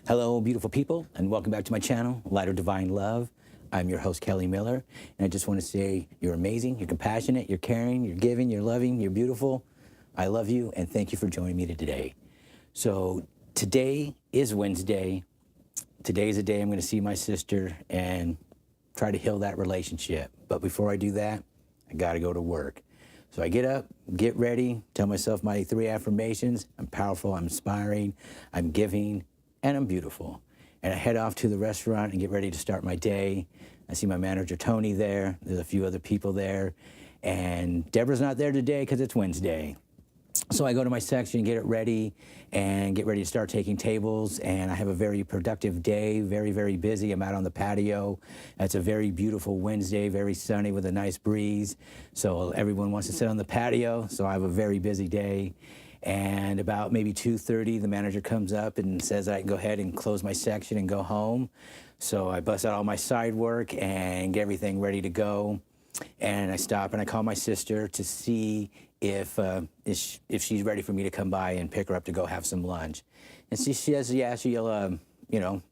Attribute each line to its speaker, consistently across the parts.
Speaker 1: Hello, beautiful people, and welcome back to my channel, Light of Divine Love. I'm your host, Kelli Miller, and I just want to say you're amazing, you're compassionate, you're caring, you're giving, you're loving, you're beautiful. I love you, and thank you for joining me today. So today is Wednesday. Today is the day I'm going to see my sister and try to heal that relationship. But before I do that, I got to go to work. So I get up, get ready, tell myself my 3 affirmations. I'm powerful, I'm inspiring, I'm giving, and I'm beautiful. And I head off to the restaurant and get ready to start my day. I see my manager, Tony, there. There's a few other people there. And Deborah's not there today because it's Wednesday. So I go to my section, get it ready, and get ready to start taking tables. And I have a very productive day, very, very busy. I'm out on the patio. It's a very beautiful Wednesday, very sunny with a nice breeze. So everyone wants to sit on the patio. So I have a very busy day. And about maybe 2:30, the manager comes up and says I can go ahead and close my section and go home. So I bust out all my side work and get everything ready to go. And I stop and I call my sister to see if she's ready for me to come by and pick her up to go have some lunch. And she says, yeah, she'll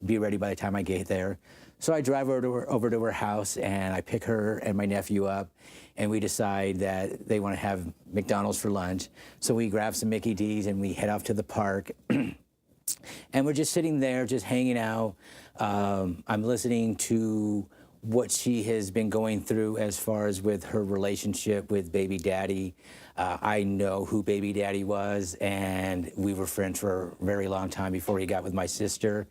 Speaker 1: be ready by the time I get there. So I drive over to her house and I pick her and my nephew up, and we decide that they want to have McDonald's for lunch. So we grab some Mickey D's and we head off to the park. And we're just sitting there, just hanging out. I'm listening to what she has been going through as far as with her relationship with baby daddy. I know who baby daddy was, and we were friends for a very long time before he got with my sister.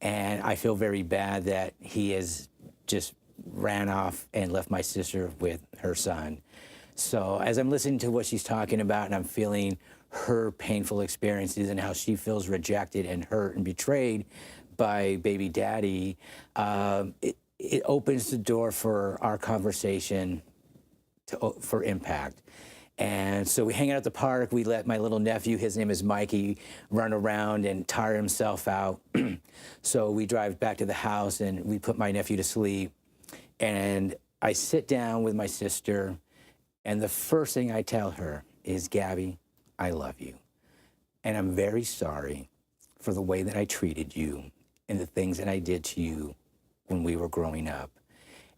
Speaker 1: And I feel very bad that he has just ran off and left my sister with her son. So as I'm listening to what she's talking about and I'm feeling her painful experiences and how she feels rejected and hurt and betrayed by baby daddy, it opens the door for our conversation for impact. And so we hang out at the park. We let my little nephew, his name is Mikey, run around and tire himself out. So we drive back to the house and we put my nephew to sleep. And I sit down with my sister, and the first thing I tell her is, Gabby, I love you. And I'm very sorry for the way that I treated you and the things that I did to you when we were growing up.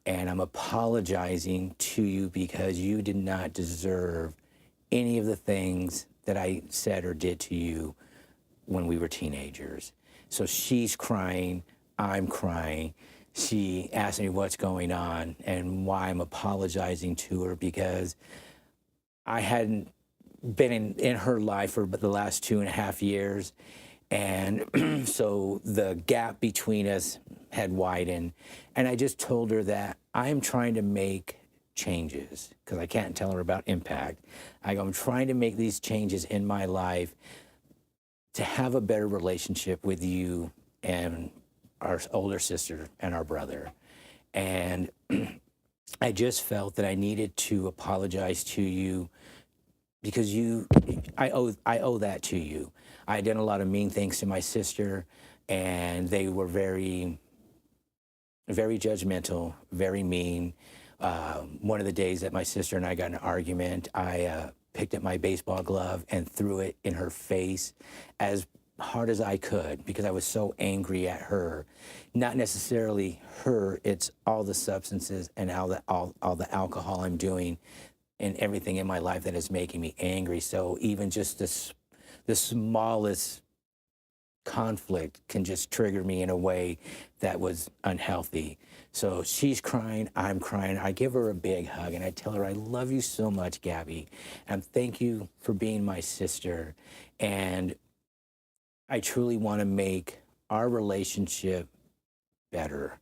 Speaker 1: And I'm apologizing to you because you did not deserve any of the things that I said or did to you when we were teenagers. So she's crying, I'm crying. She asked me what's going on and why I'm apologizing to her, because I hadn't been in her life for the last 2.5 years. And so the gap between us had widened. And I just told her that I'm trying to make changes, because I can't tell her about impact. I'm trying to make these changes in my life to have a better relationship with you and our older sister and our brother. And I just felt that I needed to apologize to you because I owe that to you. I did a lot of mean things to my sister, and they were very, very judgmental, very mean. One of the days that my sister and I got in an argument, I picked up my baseball glove and threw it in her face as hard as I could, because I was so angry at her. Not necessarily her, it's all the substances and all the alcohol I'm doing and everything in my life that is making me angry. So even just the smallest conflict can just trigger me in a way that was unhealthy. So she's crying, I'm crying. I give her a big hug and I tell her, I love you so much, Gabby. And thank you for being my sister. And I truly want to make our relationship better.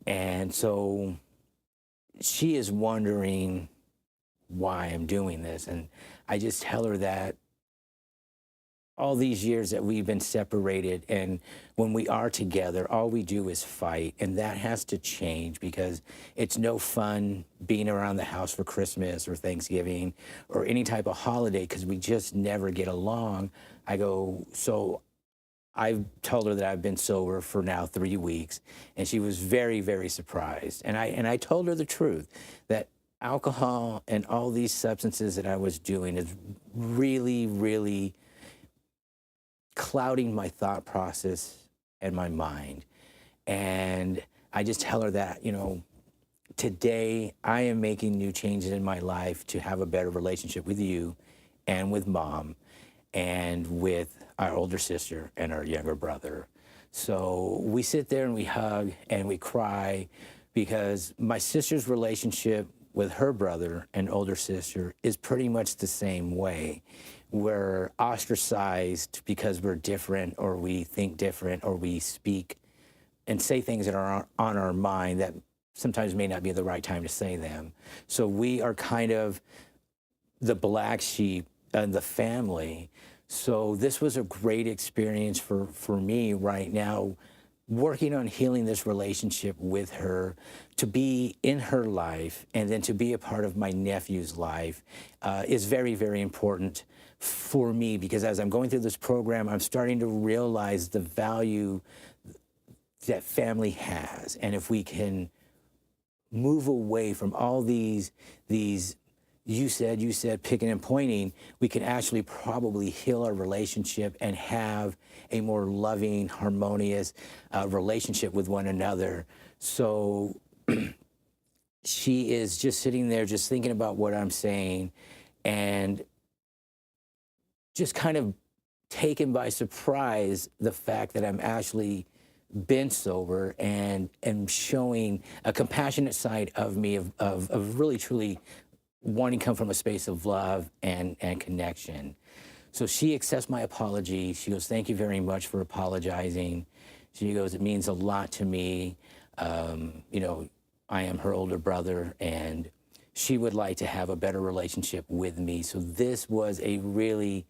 Speaker 1: And so she is wondering why I'm doing this. And I just tell her that all these years that we've been separated, and when we are together, all we do is fight. And that has to change, because it's no fun being around the house for Christmas or Thanksgiving or any type of holiday, because we just never get along. So I've told her that I've been sober for now 3 weeks, and she was very, very surprised. And I told her the truth, that alcohol and all these substances that I was doing is really, really clouding my thought process and my mind. And I just tell her that, today I am making new changes in my life to have a better relationship with you and with mom and with our older sister and our younger brother. So we sit there and we hug and we cry because my sister's relationship with her brother and older sister is pretty much the same way. We're ostracized because we're different, or we think different, or we speak and say things that are on our mind that sometimes may not be the right time to say them. So we are kind of the black sheep in the family. So this was a great experience for me right now, working on healing this relationship with her, to be in her life and then to be a part of my nephew's life is very, very important for me, because as I'm going through this program, I'm starting to realize the value that family has. And if we can move away from all these you said, picking and pointing, we can actually probably heal our relationship and have a more loving, harmonious relationship with one another. So she is just sitting there, just thinking about what I'm saying, and just kind of taken by surprise the fact that I'm actually been sober and showing a compassionate side of me of really, truly wanting to come from a space of love and connection. So she accepts my apology. She goes, "Thank you very much for apologizing." She goes, "It means a lot to me. I am her older brother, and she would like to have a better relationship with me." So this was a really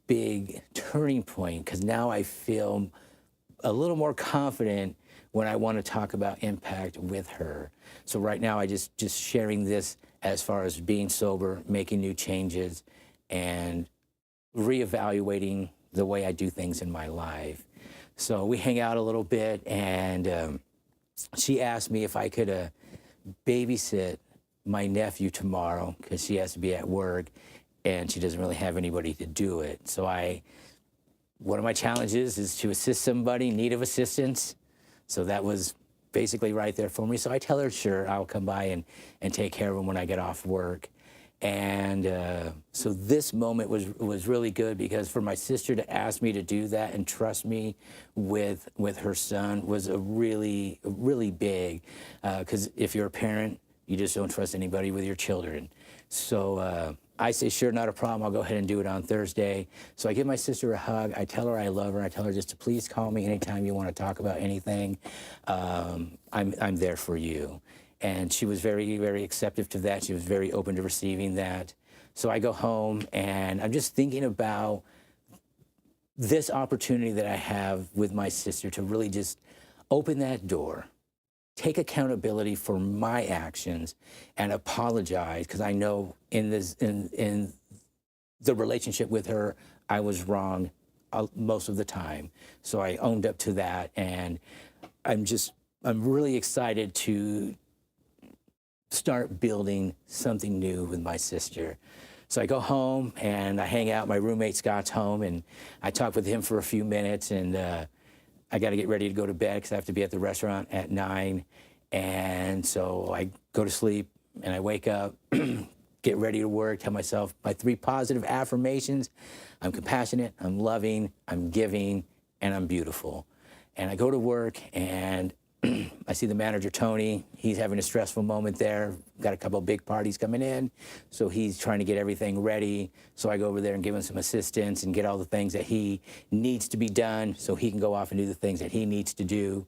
Speaker 1: big turning point, because now I feel a little more confident when I want to talk about impact with her. So right now I just sharing this as far as being sober, making new changes, and reevaluating the way I do things in my life. So we hang out a little bit, and she asked me if I could babysit my nephew tomorrow, because she has to be at work and she doesn't really have anybody to do it. So one of my challenges is to assist somebody in need of assistance. So that was basically right there for me. So I tell her, sure, I'll come by and take care of him when I get off work. And so this moment was really good, because for my sister to ask me to do that and trust me with her son was a really big, because if you're a parent, you just don't trust anybody with your children. So I say, sure, not a problem. I'll go ahead and do it on Thursday. So I give my sister a hug. I tell her I love her. I tell her just to please call me anytime you want to talk about anything. I'm there for you. And she was very, very accepting to that. She was very open to receiving that. So I go home, and I'm just thinking about this opportunity that I have with my sister to really just open that door, take accountability for my actions, and apologize, because I know in the relationship with her, I was wrong most of the time. So I owned up to that, and I'm really excited to start building something new with my sister. So I go home and I hang out. My roommate Scott's home, and I talk with him for a few minutes, and I got to get ready to go to bed because I have to be at the restaurant at 9. And so I go to sleep and I wake up, get ready to work, tell myself my 3 positive affirmations. I'm compassionate, I'm loving, I'm giving, and I'm beautiful. And I go to work, and I see the manager, Tony. He's having a stressful moment there. Got a couple of big parties coming in, so he's trying to get everything ready. So I go over there and give him some assistance and get all the things that he needs to be done so he can go off and do the things that he needs to do.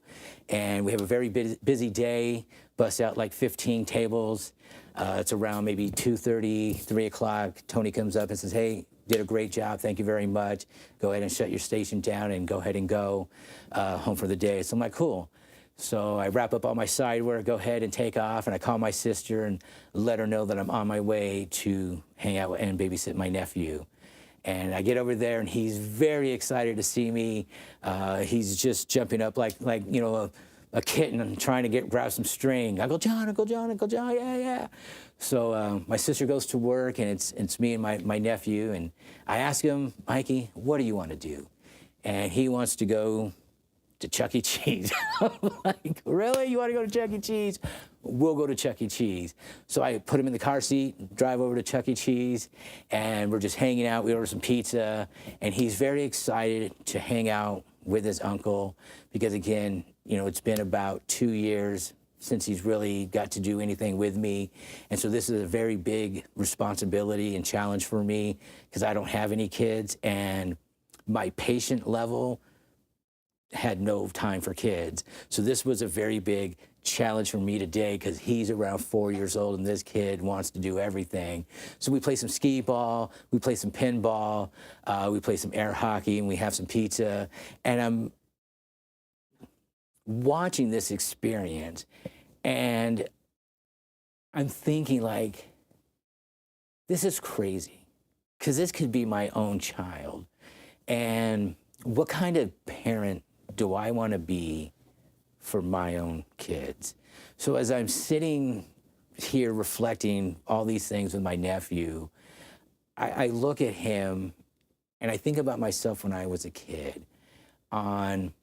Speaker 1: And we have a very busy day, bust out like 15 tables. It's around maybe 2:30, 3 o'clock. Tony comes up and says, "Hey, did a great job. Thank you very much. Go ahead and shut your station down and go ahead and go home for the day." So I'm like, cool. So I wrap up all my side work, go ahead and take off, and I call my sister and let her know that I'm on my way to hang out and babysit my nephew. And I get over there, and he's very excited to see me. He's just jumping up like a kitten and trying to grab some string. Uncle John, Uncle John, Uncle John, yeah, yeah. So my sister goes to work, and it's me and my nephew, and I ask him, "Mikey, what do you want to do?" and he wants to go to Chuck E. Cheese. I'm like, really? You want to go to Chuck E. Cheese? We'll go to Chuck E. Cheese. So I put him in the car seat, drive over to Chuck E. Cheese, and we're just hanging out. We order some pizza, and he's very excited to hang out with his uncle because, again, you know, it's been about 2 years since he's really got to do anything with me. And so this is a very big responsibility and challenge for me because I don't have any kids, and my patient level had no time for kids. So this was a very big challenge for me today because he's around 4 years old and this kid wants to do everything. So we play some skee ball, we play some pinball, we play some air hockey, and we have some pizza. And I'm watching this experience and I'm thinking, like, this is crazy because this could be my own child. And what kind of parent do I want to be for my own kids? So as I'm sitting here reflecting all these things with my nephew, I look at him and I think about myself when I was a kid on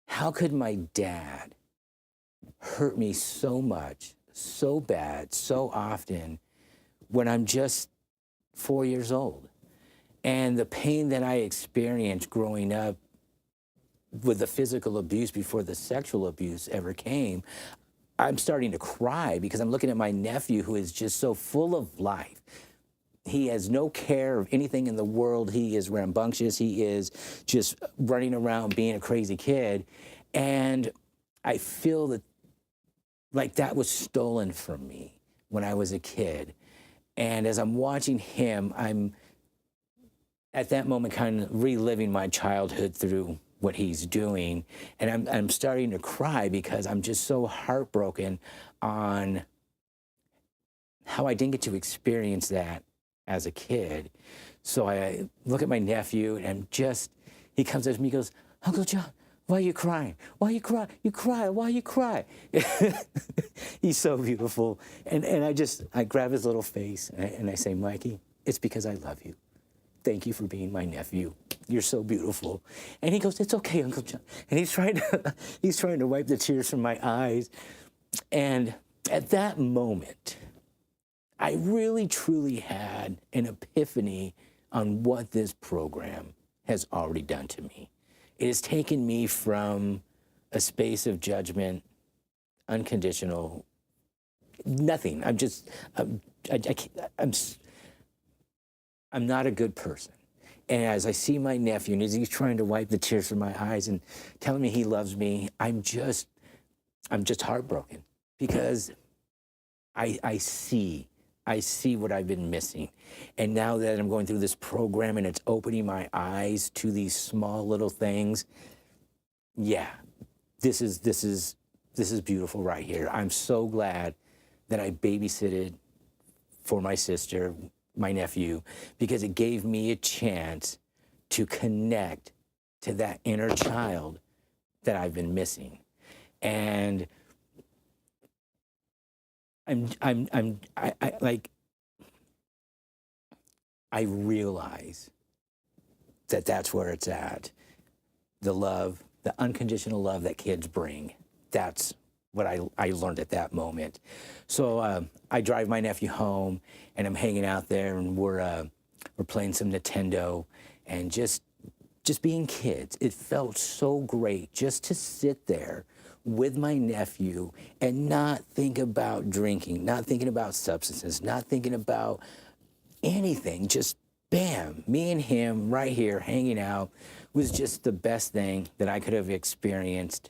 Speaker 1: how could my dad hurt me so much, so bad, so often when I'm just 4 years old. And the pain that I experienced growing up with the physical abuse before the sexual abuse ever came, I'm starting to cry because I'm looking at my nephew who is just so full of life. He has no care of anything in the world. He is rambunctious. He is just running around being a crazy kid. And I feel that like that was stolen from me when I was a kid. And as I'm watching him, I'm at that moment kind of reliving my childhood through what he's doing. And I'm starting to cry because I'm just so heartbroken on how I didn't get to experience that as a kid. So I look at my nephew and he comes up to me and goes, "Uncle John, why are you crying? Why you cry? You cry, why you cry?" He's so beautiful. And I grab his little face and I say, "Mikey, it's because I love you. Thank you for being my nephew. You're so beautiful." And he goes, "It's okay, Uncle John." And he's trying to wipe the tears from my eyes. And at that moment, I really, truly had an epiphany on what this program has already done to me. It has taken me from a space of judgment, unconditional, nothing. I'm not a good person. And as I see my nephew, and as he's trying to wipe the tears from my eyes and telling me he loves me, I'm just heartbroken because I see what I've been missing. And now that I'm going through this program and it's opening my eyes to these small little things, yeah, this is beautiful right here. I'm so glad that I babysitted for my sister, my nephew, because it gave me a chance to connect to that inner child that I've been missing. And I realize that that's where it's at. The love, the unconditional love that kids bring. That's what I learned at that moment. So I drive my nephew home and I'm hanging out there and we're playing some Nintendo and just being kids. It felt so great just to sit there with my nephew and not think about drinking, not thinking about substances, not thinking about anything. Just bam, me and him right here hanging out was just the best thing that I could have experienced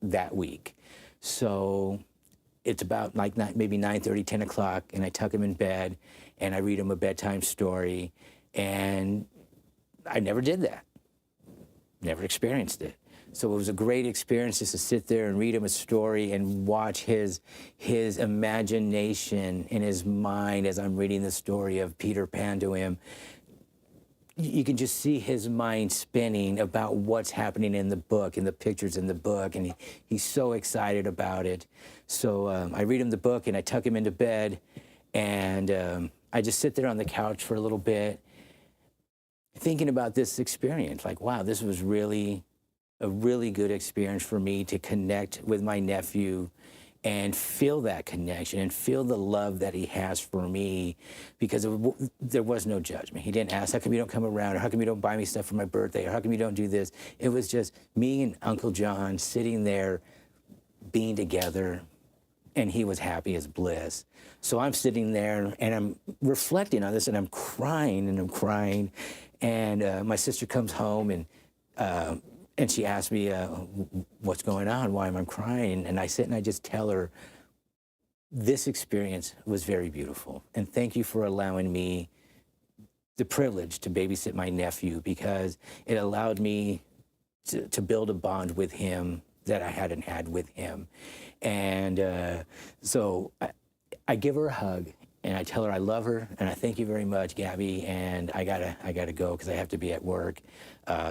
Speaker 1: that week. So it's about like maybe 9:30, 10 o'clock, and I tuck him in bed and I read him a bedtime story. And I never did that, never experienced it. So it was a great experience just to sit there and read him a story and watch his imagination in his mind as I'm reading the story of Peter Pan to him. You can just see his mind spinning about what's happening in the book and the pictures in the book, and he's so excited about it. So I read him the book and I tuck him into bed, and I just sit there on the couch for a little bit, thinking about this experience, like, wow, this was really a really good experience for me to connect with my nephew and feel that connection and feel the love that he has for me, because there was no judgment. He didn't ask, how come you don't come around? Or how come you don't buy me stuff for my birthday? Or how come you don't do this? It was just me and Uncle John sitting there being together, and he was happy as bliss. So I'm sitting there and I'm reflecting on this, and I'm crying and I'm crying. And my sister comes home, and she asked me, what's going on? Why am I crying? And I sit and I just tell her, this experience was very beautiful. And thank you for allowing me the privilege to babysit my nephew, because it allowed me to build a bond with him that I hadn't had with him. And so I give her a hug, and I tell her I love her, and I thank you very much, Gabby, and I gotta go because I have to be at work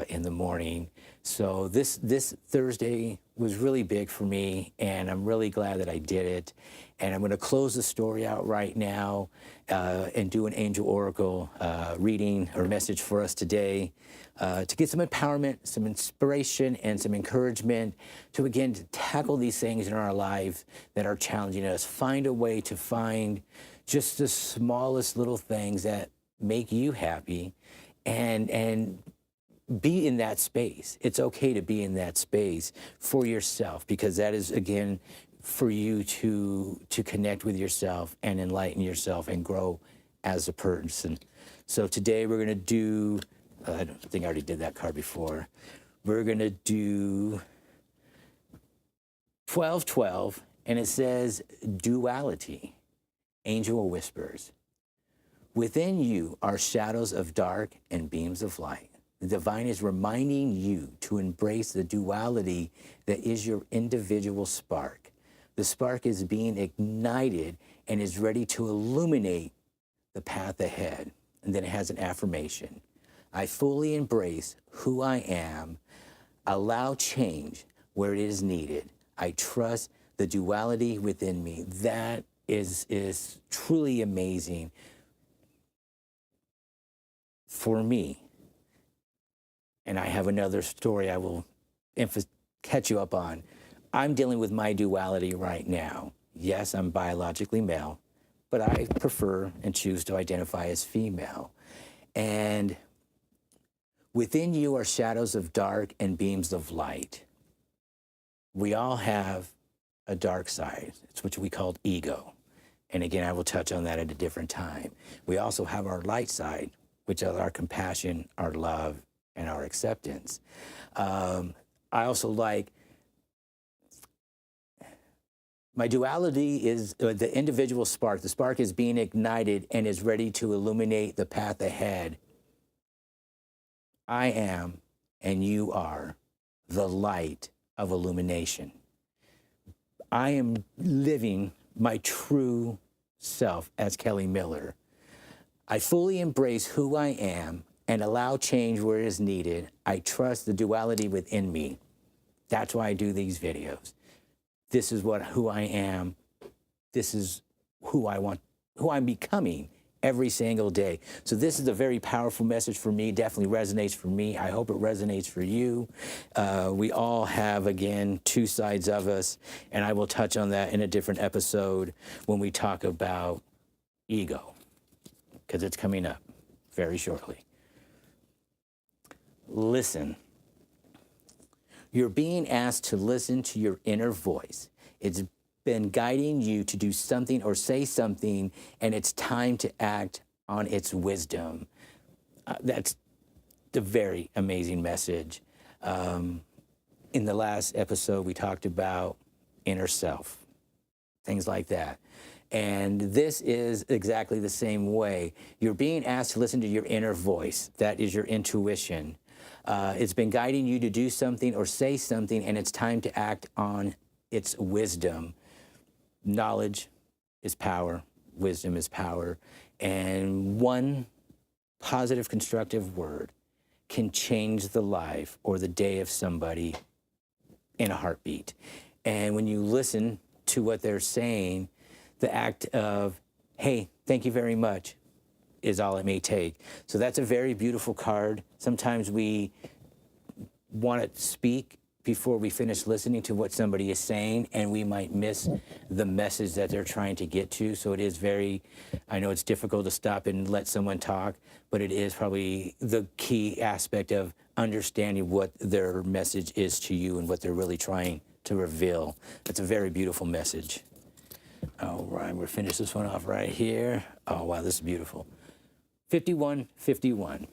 Speaker 1: in the morning. So this Thursday was really big for me, and I'm really glad that I did it. And I'm going to close the story out right now and do an angel oracle reading or message for us today to get some empowerment, some inspiration, and some encouragement to, again, to tackle these things in our lives that are challenging us. Find a way to find just the smallest little things that make you happy, and be in that space. It's okay to be in that space for yourself, because that is, again, for you to connect with yourself and enlighten yourself and grow as a person. So today we're going to do, I don't think I already did that card before. We're going to do 1212, and it says duality. Angel whispers, within you are shadows of dark and beams of light. The divine is reminding you to embrace the duality that is your individual spark. The spark is being ignited and is ready to illuminate the path ahead. And then it has an affirmation. I fully embrace who I am, allow change where it is needed. I trust the duality within me. That is truly amazing for me. And I have another story I will catch you up on. I'm dealing with my duality right now. Yes, I'm biologically male, but I prefer and choose to identify as female. And within you are shadows of dark and beams of light. We all have a dark side. It's what we call ego. And again, I will touch on that at a different time. We also have our light side, which is our compassion, our love, and our acceptance. I also like, my duality is the individual spark. The spark is being ignited and is ready to illuminate the path ahead. I am, and you are, the light of illumination. I am living my true self as Kelli Miller. I fully embrace who I am and allow change where it is needed. I trust the duality within me. That's why I do these videos. This is who I am. This is who I'm becoming every single day. So this is a very powerful message for me, definitely resonates for me. I hope it resonates for you. We all have, again, two sides of us, and I will touch on that in a different episode when we talk about ego, because it's coming up very shortly. Listen. You're being asked to listen to your inner voice. It's been guiding you to do something or say something, and it's time to act on its wisdom. That's the very amazing message. In the last episode, we talked about inner self, things like that. And this is exactly the same way. You're being asked to listen to your inner voice. That is your intuition. It's been guiding you to do something or say something, and it's time to act on its wisdom. Knowledge is power. Wisdom is power. And one positive, constructive word can change the life or the day of somebody in a heartbeat. And when you listen to what they're saying, the act of, hey, thank you very much. is all it may take. So that's a very beautiful card. Sometimes we want to speak before we finish listening to what somebody is saying, and we might miss the message that they're trying to get to. So it is very, I know it's difficult to stop and let someone talk, but it is probably the key aspect of understanding what their message is to you and what they're really trying to reveal. That's a very beautiful message. All right, we'll finish this one off right here. Oh, wow, this is beautiful. 5151,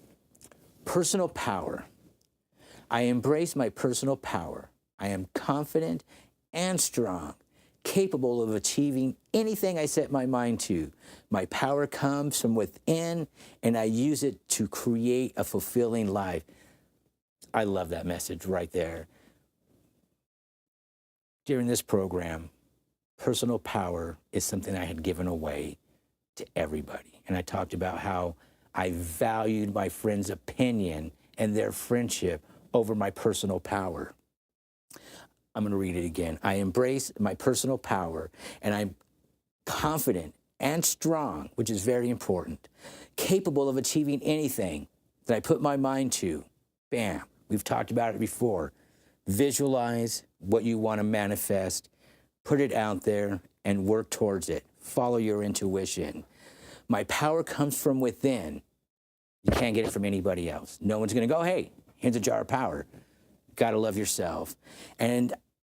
Speaker 1: personal power. I embrace my personal power. I am confident and strong, capable of achieving anything I set my mind to. My power comes from within, and I use it to create a fulfilling life. I love that message right there. During this program, personal power is something I had given away to everybody. And I talked about how I valued my friends' opinion and their friendship over my personal power. I'm going to read it again. I embrace my personal power, and I'm confident and strong, which is very important, capable of achieving anything that I put my mind to. Bam. We've talked about it before. Visualize what you want to manifest, put it out there, and work towards it. Follow your intuition. My power comes from within. You can't get it from anybody else. No one's going to go, hey, here's a jar of power. Got to love yourself. And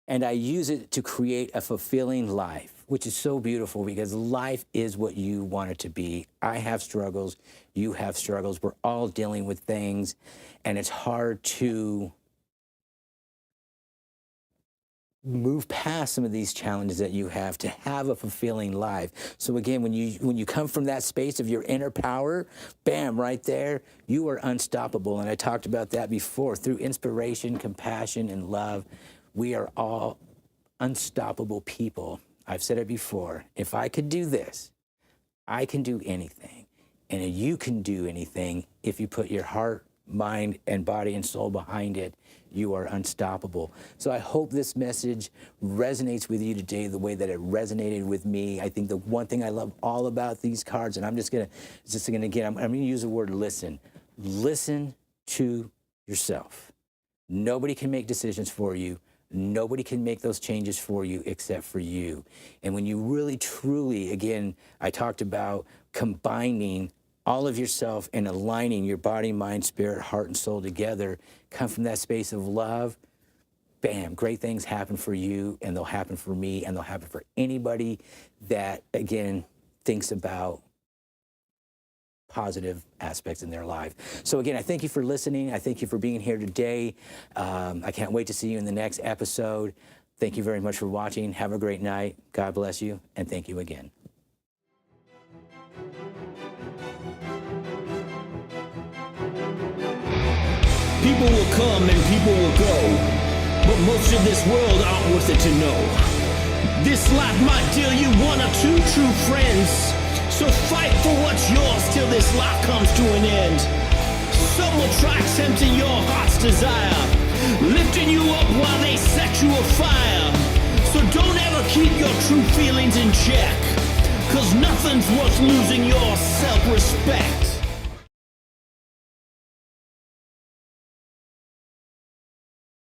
Speaker 1: I use it to create a fulfilling life, which is so beautiful because life is what you want it to be. I have struggles. You have struggles. We're all dealing with things, and it's hard to move past some of these challenges that you have to have a fulfilling life. So again, when you come from that space of your inner power, bam, right there, you are unstoppable. And I talked about that before. Through inspiration, compassion, and love, we are all unstoppable people. I've said it before. If I could do this, I can do anything. And you can do anything if you put your heart, mind, and body and soul behind it. You are unstoppable. So I hope this message resonates with you today the way that it resonated with me. I think the one thing I love all about these cards, and I'm gonna use the word listen. Listen to yourself. Nobody can make decisions for you. Nobody can make those changes for you except for you. And when you really, truly, again, I talked about combining all of yourself and aligning your body, mind, spirit, heart, and soul together, come from that space of love, bam, great things happen for you, and they'll happen for me, and they'll happen for anybody that, again, thinks about positive aspects in their life. So again, I thank you for listening. I thank you for being here today. I can't wait to see you in the next episode. Thank you very much for watching. Have a great night. God bless you, and thank you again.
Speaker 2: People will come and people will go, but most of this world aren't worth it to know. This life might deal you one or two true friends, so fight for what's yours till this life comes to an end. Some will try tempting your heart's desire, lifting you up while they set you afire. So don't ever keep your true feelings in check, 'cause nothing's worth losing your self-respect.